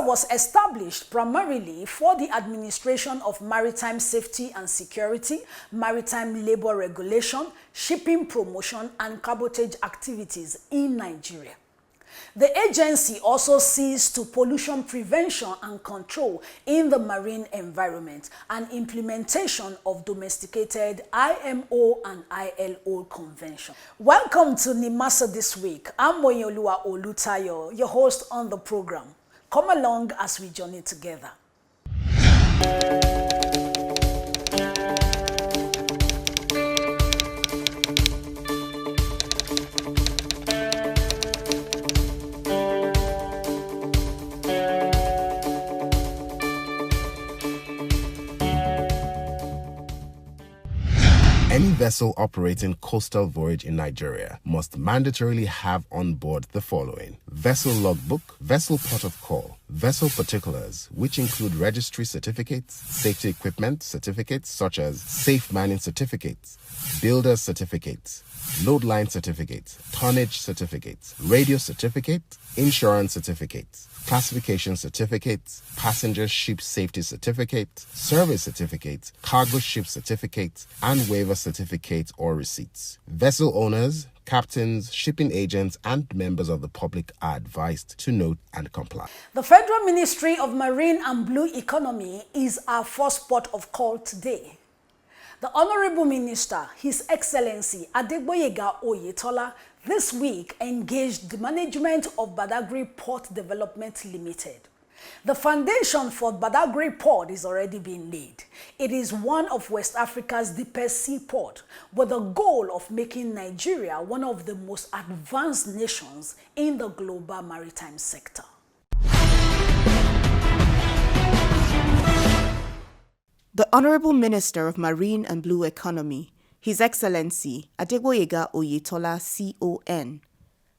NIMASA was established primarily for the administration of maritime safety and security, maritime labor regulation, shipping promotion, and cabotage activities in Nigeria. The agency also sees to pollution prevention and control in the marine environment and implementation of domesticated IMO and ILO convention. Welcome to NIMASA This Week. I'm Moyoluwa Olutayo, your host on the program. Come along as we journey together. Any vessel operating coastal voyage in Nigeria must mandatorily have on board the following: vessel logbook, vessel port of call, vessel particulars, which include registry certificates, safety equipment certificates such as safe manning certificates, builder certificates, load line certificates, tonnage certificates, radio certificate, insurance certificates, classification certificates, passenger ship safety certificate, service certificate, cargo ship certificate, and waiver certificate or receipts. Vessel owners, captains, shipping agents, and members of the public are advised to note and comply. The Federal Ministry of Marine and Blue Economy is our first port of call today. The Honorable Minister, His Excellency Adegboyega Oyetola, this week engaged the management of Badagry Port Development Limited. The foundation for Badagry Port is already being laid. It is one of West Africa's deepest seaport, with the goal of making Nigeria one of the most advanced nations in the global maritime sector. The Honorable Minister of Marine and Blue Economy, His Excellency Adegboyega Oyetola, CON,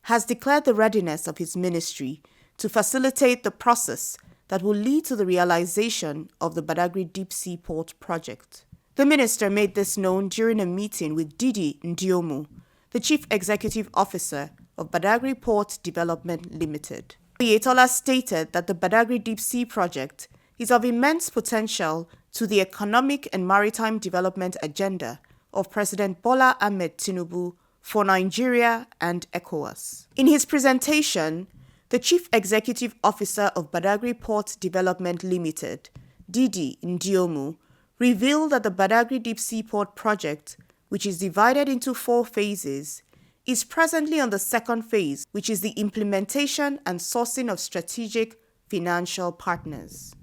has declared the readiness of his ministry to facilitate the process that will lead to the realization of the Badagry Deep Sea Port project. The minister made this known during a meeting with Didi Ndiomu, the Chief Executive Officer of Badagry Port Development Limited. Oyetola stated that the Badagry Deep Sea project is of immense potential to the economic and maritime development agenda of President Bola Ahmed Tinubu for Nigeria and ECOWAS. In his presentation, the Chief Executive Officer of Badagry Port Development Limited, Didi Ndiomu, revealed that the Badagry Deep Sea Port project, which is divided into 4 phases, is presently on the second phase, which is the implementation and sourcing of strategic financial partners.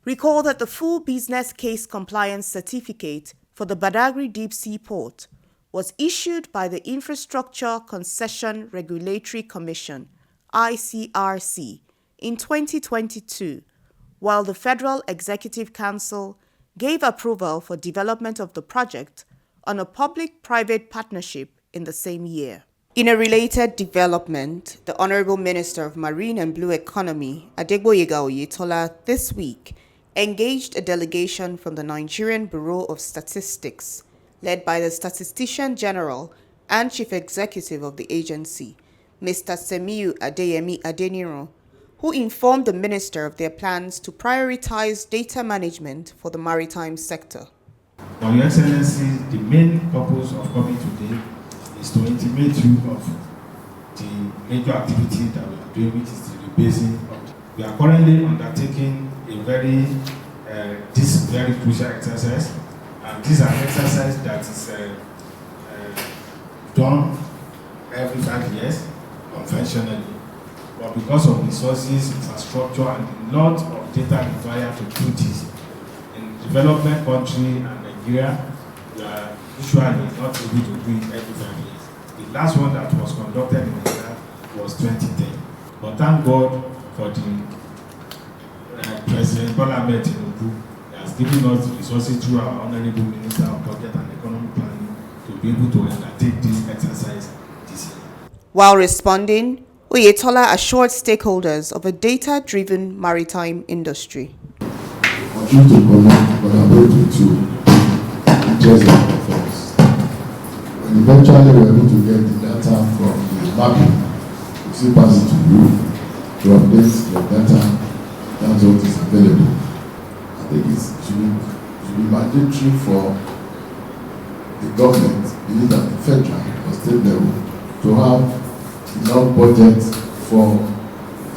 Recall that the full business case compliance certificate for the Badagry Deep Sea Port was issued by the Infrastructure Concession Regulatory Commission, ICRC, in 2022, while the Federal Executive Council gave approval for development of the project on a public-private partnership in the same year. In a related development, the Honorable Minister of Marine and Blue Economy, Adegboyega Oyetola, this week engaged a delegation from the Nigerian Bureau of Statistics, led by the Statistician General and Chief Executive of the agency, Mr. Semiu Adeyemi Adeniro, who informed the minister of their plans to prioritize data management for the maritime sector. Your Excellency, the main purpose of coming today is to intimate you of the major activity that we are doing, which is the rebasing. We are currently undertaking this very crucial exercise, and this is an exercise that is done every 5 years conventionally, but because of resources, infrastructure, and a lot of data required to do this in development country and Nigeria, we are usually not able to do it every 5 years. The last one that was conducted in Nigeria was 2010, but thank God for the President Bola Ahmed Tinubu has given us the resources through our Honorable Minister of Budget and Economic Planning to be able to undertake this exercise this year. While responding, Oyetola assured stakeholders of a data-driven maritime industry. We continue to collaborate with you in just our efforts. And eventually we're able to get the data from the mapping. We still pass it to you to update the data That's what is available. I think it should be mandatory for the government, be it at the federal or state level, to have enough budget for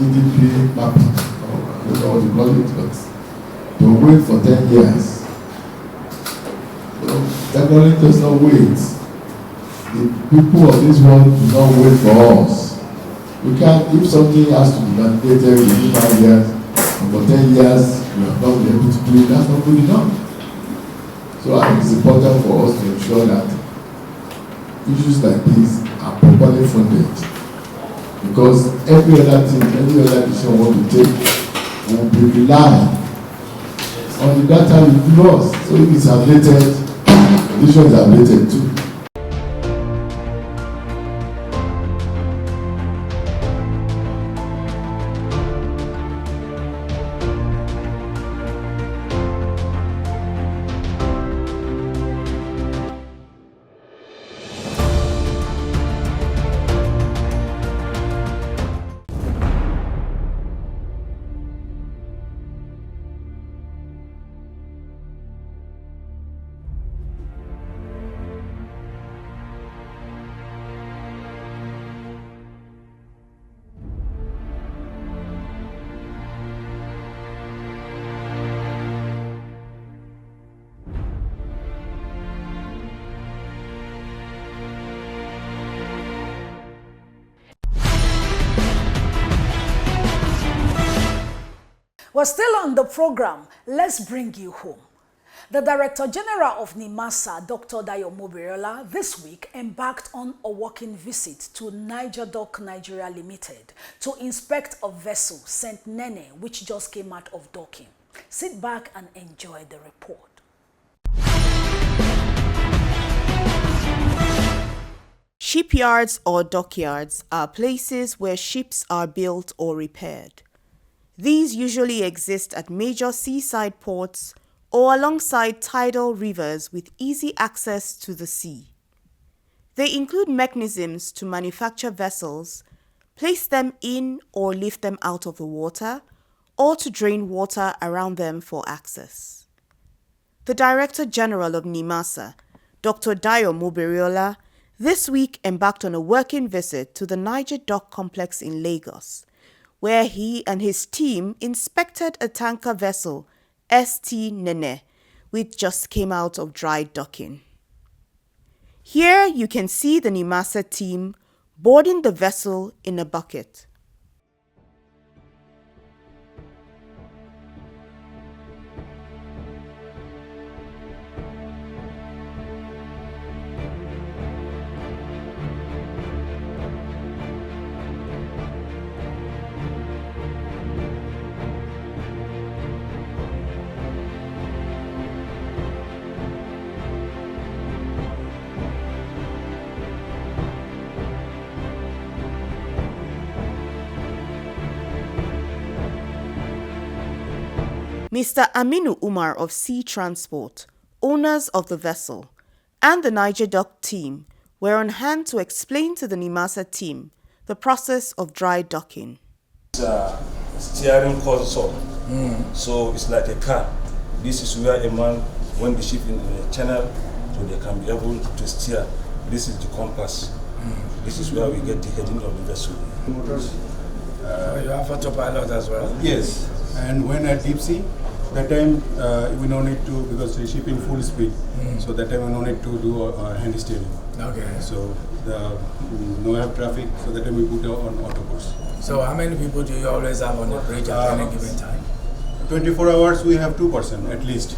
GDP mapping. I don't know what you call it, but to wait for 10 years. Technology does not wait. The people of this world do not wait for us. We can't, if something has to be mandated within 5 years, and for 10 years we have not been able to do it, that's not good enough. So I think it's important for us to ensure that issues like this are properly funded. Because every other thing, every other decision we want to take will be relying on the data you give us. So if it's updated, decisions are updated too. We're still on the program. Let's bring you home. The Director General of Nimasa, Dr. Dayo Mobiriola, this week embarked on a working visit to NigerDocks Nigeria Limited to inspect a vessel, St. Nene, which just came out of docking. Sit back and enjoy the report. Shipyards or dockyards are places where ships are built or repaired. These usually exist at major seaside ports or alongside tidal rivers with easy access to the sea. They include mechanisms to manufacture vessels, place them in or lift them out of the water, or to drain water around them for access. The Director General of Nimasa, Dr. Dayo Mobiriola, this week embarked on a working visit to the NigerDocks complex in Lagos, where he and his team inspected a tanker vessel, St. Nene, which just came out of dry docking. Here you can see the Nimasa team boarding the vessel in a bucket. Mr. Aminu Umar of Sea Transport, owners of the vessel, and the NigerDocks team were on hand to explain to the Nimasa team the process of dry docking. It's a steering console, so it's like a car. This is where a man, when the ship in the channel, so they can be able to steer. This is the compass. This is where we get the heading of the vessel. You have autopilot as well? Yes, and when at deep sea, that time we don't need to, because the ship in full speed, so that time we don't need to do hand steering. Okay. So the no have traffic, so that time we put on auto course. So how many people do you always have on the bridge at any given time? 24 hours we have 2% at least,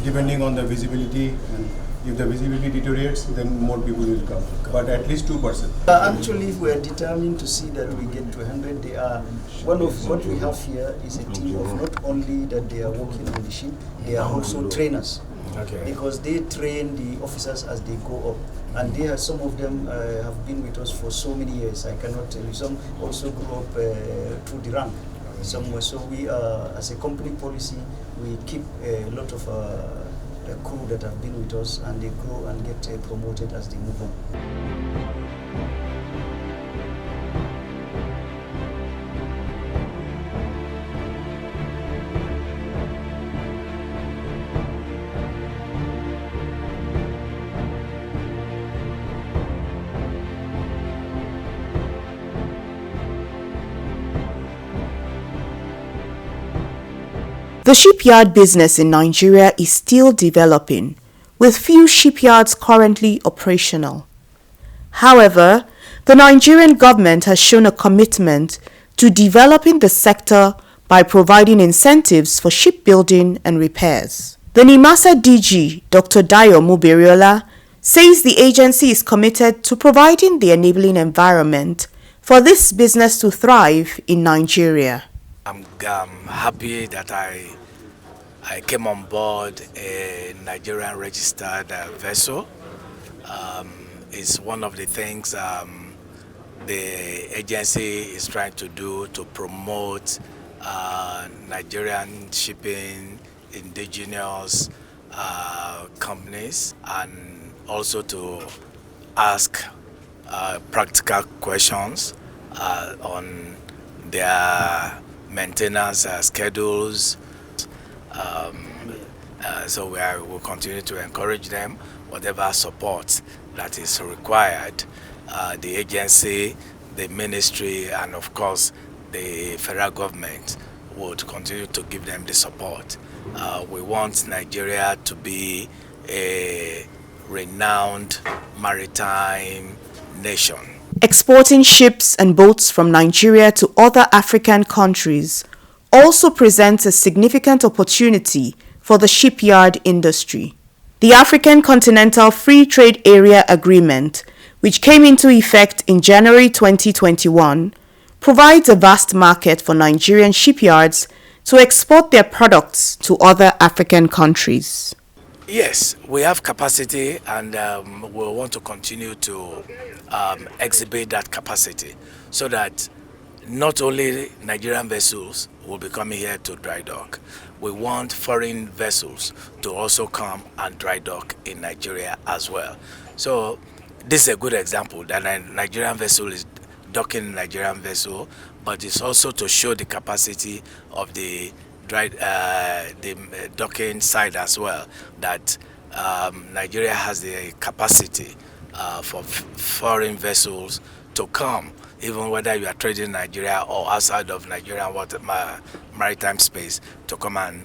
depending on the visibility, and if the visibility deteriorates, then more people will come, but at least 2%. Actually, we are determined to see that we get to 100. They are, one of what we have here is a team of not only that they are working on the ship, they are also trainers. Okay. Because they train the officers as they go up. And they are, some of them have been with us for so many years, I cannot tell you. Some also grew up through the rank somewhere. So we, as a company policy, we keep a lot of crew that have been with us, and they grow and get promoted as they move on. The shipyard business in Nigeria is still developing, with few shipyards currently operational. However, the Nigerian government has shown a commitment to developing the sector by providing incentives for shipbuilding and repairs. The Nimasa DG, Dr. Dayo Muberiola, says the agency is committed to providing the enabling environment for this business to thrive in Nigeria. I'm happy that I came on board a Nigerian registered vessel. It's one of the things the agency is trying to do to promote Nigerian shipping, indigenous companies, and also to ask practical questions on their maintenance schedules. So we will continue to encourage them, whatever support that is required. The agency, the ministry, and of course the federal government would continue to give them the support. We want Nigeria to be a renowned maritime nation. Exporting ships and boats from Nigeria to other African countries also presents a significant opportunity for the shipyard industry. The African Continental Free Trade Area Agreement, which came into effect in January 2021, provides a vast market for Nigerian shipyards to export their products to other African countries. Yes, we have capacity, and we want to continue to exhibit that capacity so that not only Nigerian vessels will be coming here to dry dock. We want foreign vessels to also come and dry dock in Nigeria as well. So this is a good example that a Nigerian vessel is docking Nigerian vessel, but it's also to show the capacity of the docking side as well, that Nigeria has the capacity for foreign vessels to come, even whether you are trading in Nigeria or outside of Nigerian maritime space, to come and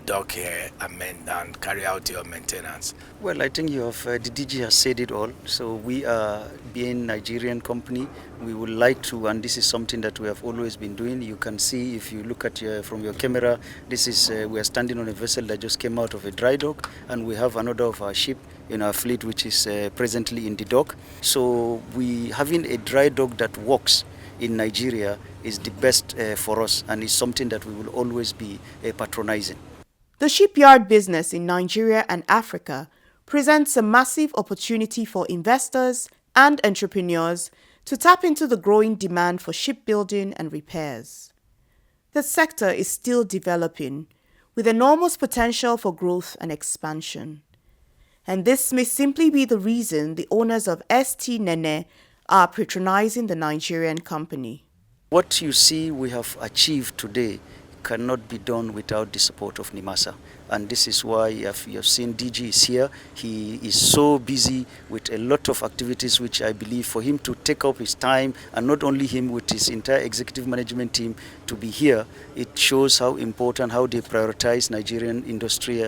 dock here and carry out your maintenance. Well, I think the DG has said it all. So we are being Nigerian company. We would like to, and this is something that we have always been doing. You can see if you look at from your camera, this is we are standing on a vessel that just came out of a dry dock, and we have another of our ship in our fleet which is presently in the dock. So we having a dry dock that works in Nigeria is the best for us, and is something that we will always be patronizing. The shipyard business in Nigeria and Africa presents a massive opportunity for investors and entrepreneurs to tap into the growing demand for shipbuilding and repairs. The sector is still developing, with enormous potential for growth and expansion. And this may simply be the reason the owners of ST Nene are patronizing the Nigerian company. What you see we have achieved today cannot be done without the support of Nimasa. And this is why you have seen DG is here. He is so busy with a lot of activities, which I believe for him to take up his time, and not only him, with his entire executive management team to be here, it shows how important, how they prioritize Nigerian industry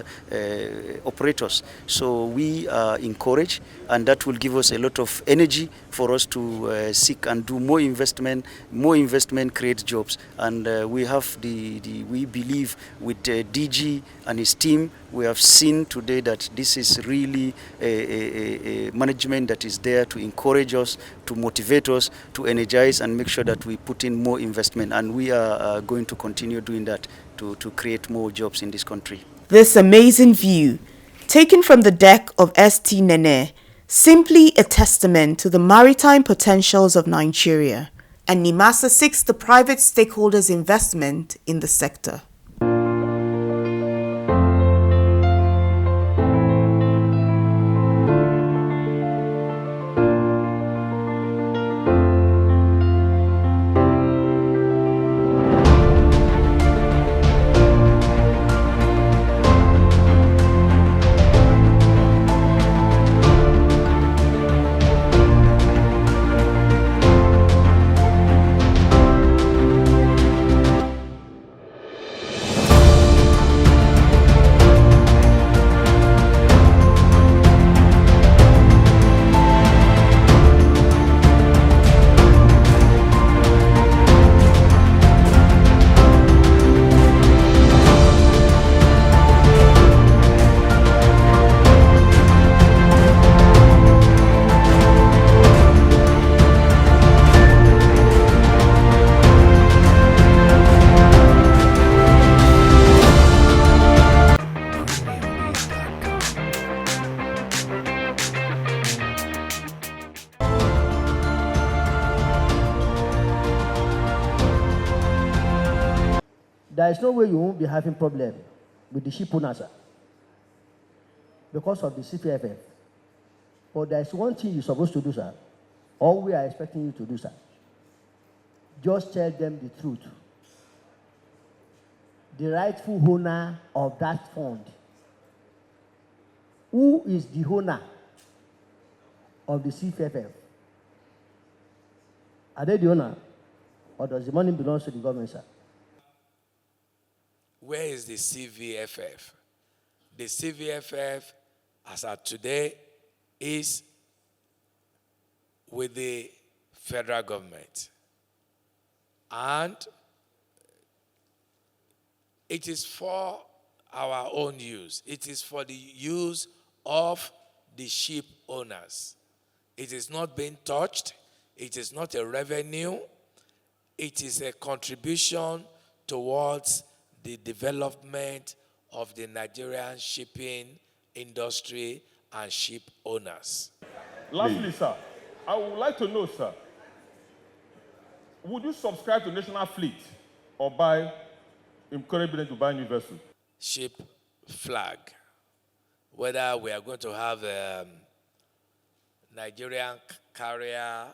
operators. So we are encouraged, and that will give us a lot of energy for us to seek and do more investment. More investment creates jobs, and we have we believe with DG and his team, we have seen today that this is really a management that is there to encourage us, to motivate us, to energize and make sure that we put in more investment, and we are going to continue doing that to create more jobs in this country. This amazing view, taken from the deck of ST Nene, simply a testament to the maritime potentials of Nigeria, and Nimasa seeks the private stakeholders' investment in the sector. there is no way you won't be having problem with the ship owners, sir, because of the CPFF. But there is one thing you're supposed to do, sir, or we are expecting you to do, sir. Just tell them the truth. The rightful owner of that fund. Who is the owner of the CPFF? Are they the owner? Or does the money belong to the government, sir? Where is the CVFF? The CVFF, as of today, is with the federal government. And it is for our own use. It is for the use of the ship owners. It is not being touched. It is not a revenue. It is a contribution towards the development of the Nigerian shipping industry and ship owners. Lastly, sir, I would like to know, sir, would you subscribe to National Fleet or encourage them to buy new vessels? Ship flag. Whether we are going to have a Nigerian carrier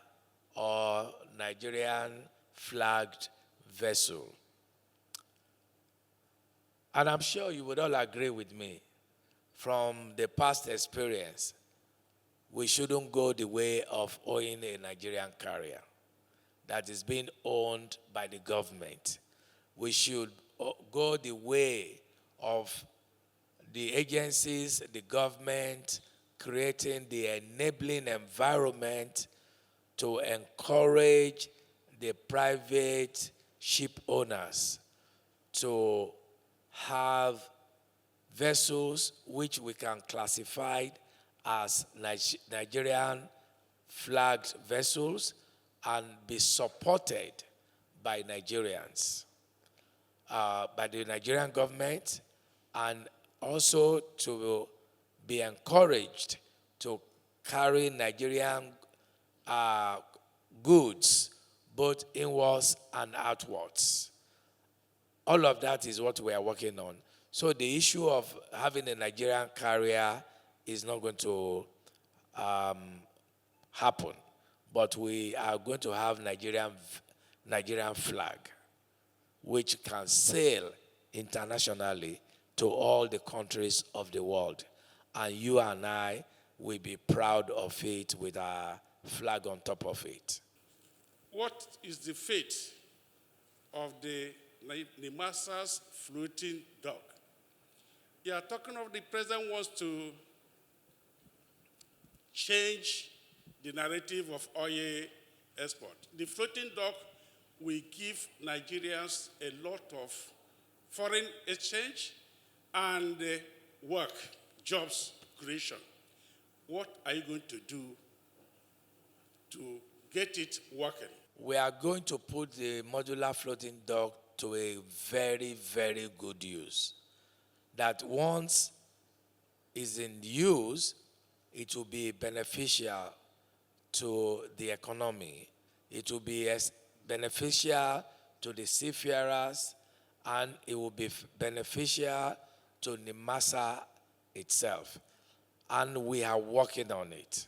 or Nigerian flagged vessel. And I'm sure you would all agree with me, from the past experience, we shouldn't go the way of owning a Nigerian carrier that is being owned by the government. We should go the way of the agencies, the government, creating the enabling environment to encourage the private ship owners to have vessels which we can classify as Nigerian flagged vessels and be supported by Nigerians, by the Nigerian government, and also to be encouraged to carry Nigerian goods, both inwards and outwards. All of that is what we are working on. So the issue of having a Nigerian carrier is not going to happen. But we are going to have Nigerian flag, which can sail internationally to all the countries of the world. And you and I will be proud of it with our flag on top of it. What is the fate of the Nimasa's floating dock? You are talking of the president wants to change the narrative of oil export. The floating dock will give Nigerians a lot of foreign exchange and work, jobs creation. What are you going to do to get it working? We are going to put the modular floating dock to a very, very good use. That once is in use, it will be beneficial to the economy. It will be beneficial to the seafarers, and it will be beneficial to Nimasa itself. And we are working on it.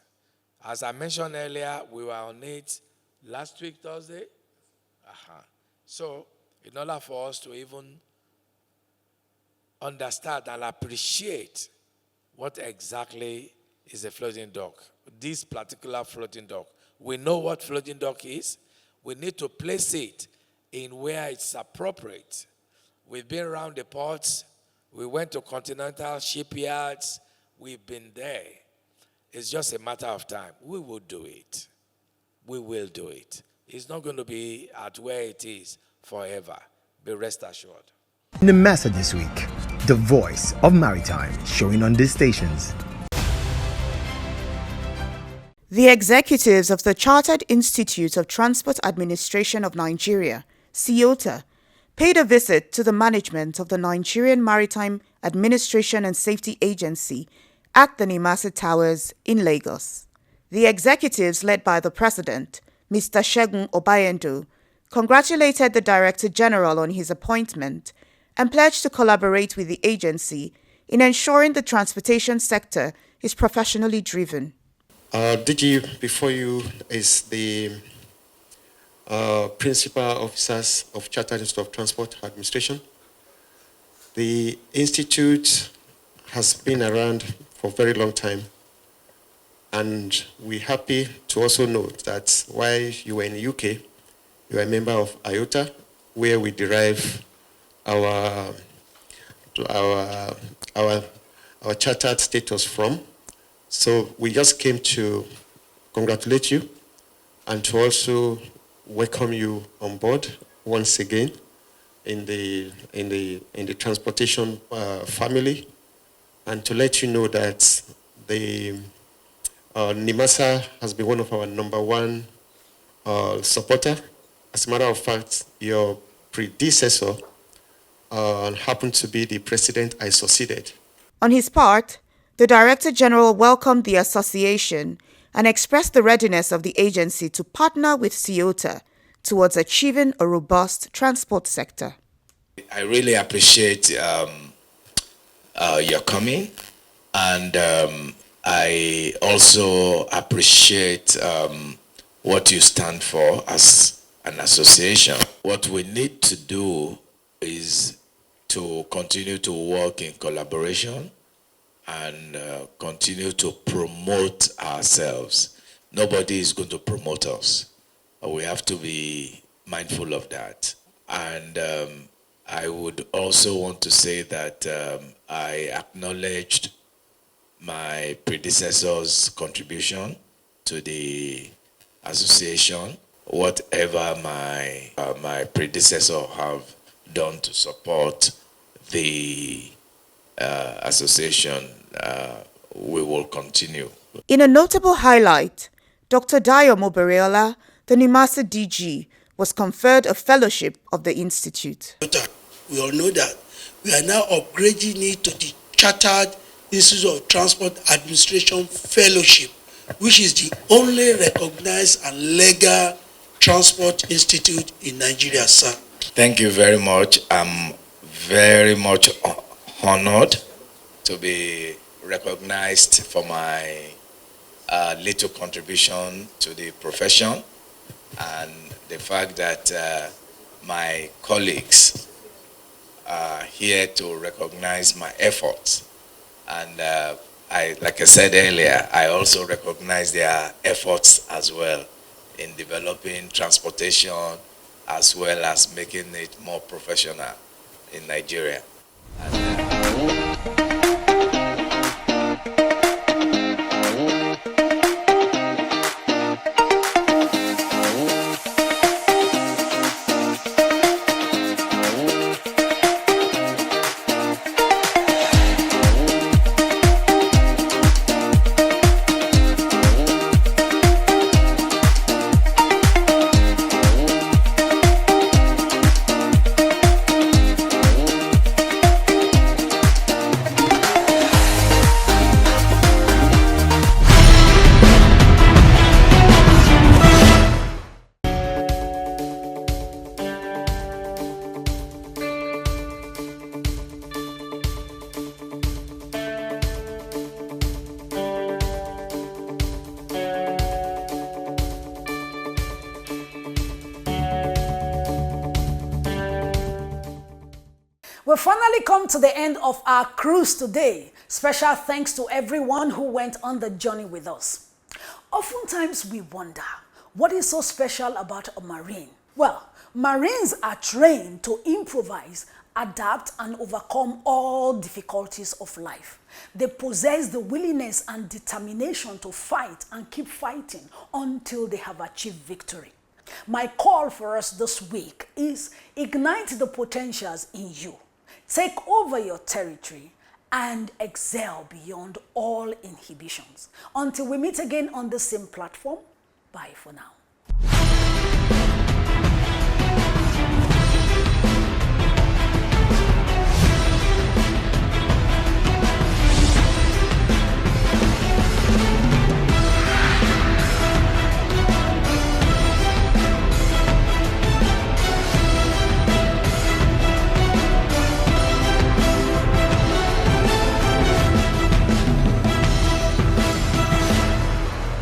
As I mentioned earlier, we were on it last week, Thursday. So, in order for us to even understand and appreciate what exactly is a floating dock, this particular floating dock, we know what floating dock is. We need to place it in where it's appropriate. We've been around the ports. We went to continental shipyards. We've been there. It's just a matter of time. We will do it. We will do it. It's not going to be at where it is forever. Be rest assured. Nimasa this week, the voice of maritime, showing on these stations. The executives of the Chartered Institute of Transport Administration of Nigeria, CIOTA, paid a visit to the management of the Nigerian Maritime Administration and Safety Agency at the Nimasa Towers in Lagos. The executives, led by the president, Mr. Segun Obayendo, congratulated the Director General on his appointment and pledged to collaborate with the agency in ensuring the transportation sector is professionally driven. DG, before you is the Principal Officers of Chartered Institute of Transport Administration. The Institute has been around for a very long time, and we're happy to also note that while you were in the UK, you are a member of IOTA, where we derive our chartered status from. So we just came to congratulate you and to also welcome you on board once again in the transportation family, and to let you know that the Nimasa has been one of our #1 supporter. As a matter of fact, your predecessor happened to be the president I succeeded. On his part, the Director General welcomed the association and expressed the readiness of the agency to partner with CIOTA towards achieving a robust transport sector. I really appreciate your coming, and I also appreciate what you stand for as an association. What we need to do is to continue to work in collaboration and continue to promote ourselves. Nobody is going to promote us. We have to be mindful of that. And I would also want to say that I acknowledged my predecessor's contribution to the association. Whatever my predecessor have done to support the association, we will continue. In a notable highlight, Dr. Dayo Moberiola, the Nimasa DG, was conferred a fellowship of the Institute. We all know that we are now upgrading it to the Chartered Institute of Transport Administration Fellowship, which is the only recognized and legal transport institute in Nigeria, sir. Thank you very much. I'm very much honored to be recognized for my little contribution to the profession, and the fact that my colleagues are here to recognize my efforts. And like I said earlier, I also recognize their efforts as well in developing transportation as well as making it more professional in Nigeria. We've finally come to the end of our cruise today. Special thanks to everyone who went on the journey with us. Oftentimes we wonder, what is so special about a Marine? Well, Marines are trained to improvise, adapt, and overcome all difficulties of life. They possess the willingness and determination to fight and keep fighting until they have achieved victory. My call for us this week is ignite the potentials in you. Take over your territory and excel beyond all inhibitions. Until we meet again on the same platform, bye for now.